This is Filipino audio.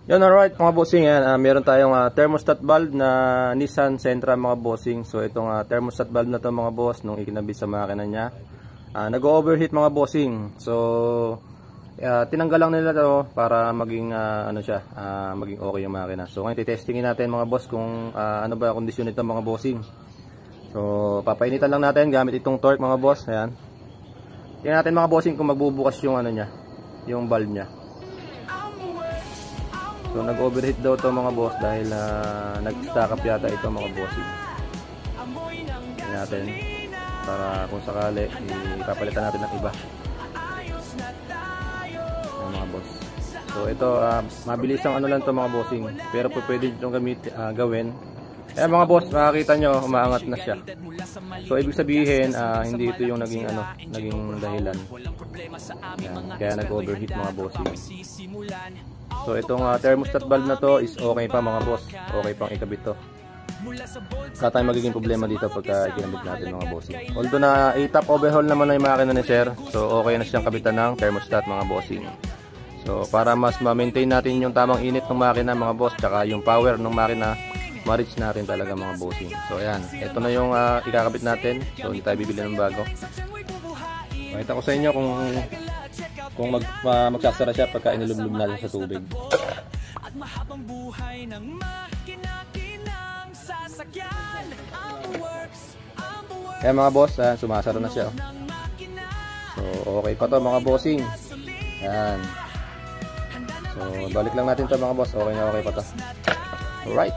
Yan, alright mga bossing, yan. Meron tayong thermostat valve na Nissan Sentra mga bossing. So itong thermostat valve na to mga boss, nung ikinabit sa makina niya, nag-overheat mga bossing. So tinanggal lang nila to para maging ano siya, maging okay yung makina. So ngayon titestingin natin mga boss kung ano ba kondisyon nito mga bossing. So papainitan lang natin gamit itong torque mga boss. Ayan. Tingnan natin mga bossing kung magbubukas yung ano niya, yung valve niya. So nag-overheat daw to mga boss dahil nag-stack up yata ito mga bossing. Tingnan natin para kung sakali ipapalitan natin ng iba. Ayan, mga boss. So ito mabilis ang ano lang to mga bossing, pero pwede itong gawin. Ayan mga boss, makikita nyo umaangat na siya. So ibig sabihin hindi ito yung naging dahilan. Ayan, kaya nag-overheat mga bossing. So itong thermostat valve na to is okay pa mga boss. Okay pang ikabit to. Wala tayong magiging problema dito pagka ikinabit natin mga bossing. Although na i-top overhaul naman na yung makina ni sir, so okay na siyang kabitan ng thermostat mga bossing. So para mas ma-maintain natin yung tamang init ng makina mga boss, tsaka yung power ng makina, ma-reach natin talaga mga bossing. So ayan, ito na yung ikakabit natin. So hindi tayo bibili ng bago. Makita ko sa inyo kung magsasara siya pagka inilublob na sa tubig. Kaya mga boss, sumasara na siya. So okay pa to mga bossing. Yan. So balik lang natin to mga boss. Okay na okay pa to. Alright.